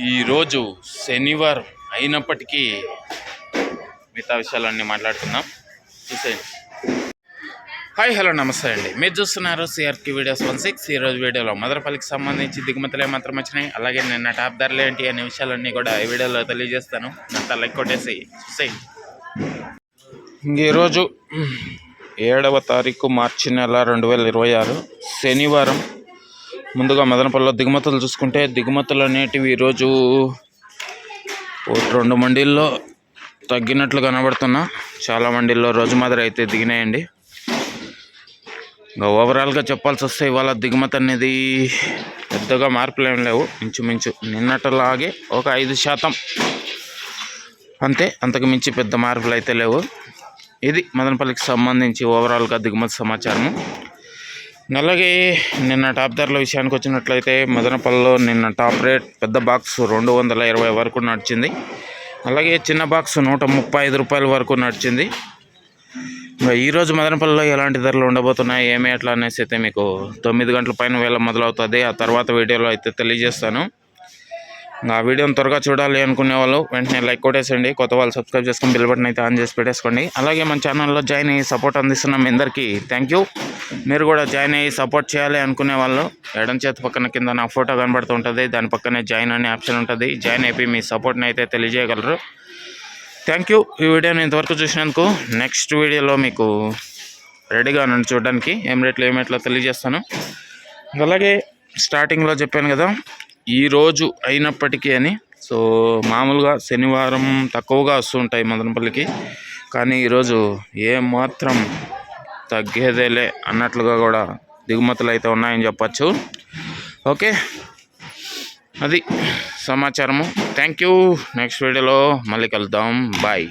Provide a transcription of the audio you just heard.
ఈరోజు శనివారం అయినప్పటికీ మిగతా విషయాలన్నీ మాట్లాడుకుందాం. చూసేయండి. హాయ్ హలో నమస్తే అండి. మీరు చూస్తున్నారు సిఆర్కి వీడియోస్ 16. ఈరోజు వీడియోలో మదనపల్లికి సంబంధించి దిగుమతులు ఏమాత్రం వచ్చినాయి, అలాగే నిన్న టాప్ ధరలు ఏంటి అనే విషయాలన్నీ కూడా ఈ వీడియోలో తెలియజేస్తాను. అంతా లైక్ కొట్టేసి చూసేయండి. ఈరోజు 7వ తారీఖు మార్చి నెల 2026 శనివారం. ముందుగా మదనపల్లిలో దిగుమతులు చూసుకుంటే దిగుమతులు అనేటివి ఈరోజు 2 మండీల్లో తగ్గినట్లు కనబడుతున్నా. చాలా మండీల్లో రోజు మాదిరి అయితే దిగినాయండి. ఇంకా ఓవరాల్గా చెప్పాల్సి వస్తే ఇవాళ దిగుమతి అనేది పెద్దగా మార్పులు ఏం లేవు. ఇంచుమించు నిన్నట్లాగే ఒక 5% అంతే, అంతకు మించి పెద్ద మార్పులు అయితే లేవు. ఇది మదనపల్లికి సంబంధించి ఓవరాల్గా దిగుమతి సమాచారము. అలాగే నిన్న టాప్ ధరల విషయానికి వచ్చినట్లయితే మదనపల్లిలో నిన్న టాప్ రేట్ పెద్ద బాక్స్ 220 వరకు నడిచింది. అలాగే చిన్న బాక్స్ 135 రూపాయల వరకు నడిచింది. ఈరోజు మదనపల్లిలో ఎలాంటి ధరలు ఉండబోతున్నాయి, ఏమి ఎట్లా అనేసి అయితే మీకు 9 గంటల పైన వేళ మొదలవుతుంది. ఆ తర్వాత వీడియోలో అయితే తెలియజేస్తాను. ఆ వీడియోని త్వరగా చూడాలి అనుకునే వాళ్ళు వెంటనే లైక్ కొట్టేసండి. కొత్త వాళ్ళు సబ్స్క్రైబ్ చేసుకొని బెల్ బటన్ అయితే ఆన్ చేసి పెట్టేసుకోండి. అలాగే మన ఛానల్లో జాయిన్ అయ్యి సపోర్ట్ అందిస్తున్నాం మీ అందరికీ థ్యాంక్ యూ. మీరు కూడా జాయిన్ అయ్యి సపోర్ట్ చేయాలి అనుకునే వాళ్ళు ఎడం చేతి పక్కన కింద నా ఫోటో కనబడుతుంటుంది, దాని పక్కనే జాయిన్ అనే ఆప్షన్ ఉంటుంది. జాయిన్ అయిపోయి మీ సపోర్ట్ని అయితే తెలియజేయగలరు. Thank you. ఈ వీడియోని ఇంతవరకు చూసినందుకు. నెక్స్ట్ వీడియోలో మీకు రెడీగా నన్ను చూడడానికి ఏం రేట్లు ఏమిట్లో తెలియజేస్తాను. అలాగే స్టార్టింగ్లో చెప్పాను కదా ఈరోజు అయినప్పటికీ అని. సో మామూలుగా శనివారం తక్కువగా వస్తుంటాయి మదనపల్లికి, కానీ ఈరోజు ఏమాత్రం తగ్గేదేలే అన్నట్లుగా కూడా దిగుమతులు అయితే ఉన్నాయని చెప్పచ్చు. ఓకే, అది సమాచారము. Thank you. నెక్స్ట్ వీడియోలో మళ్ళీ కలుద్దాం. బాయ్.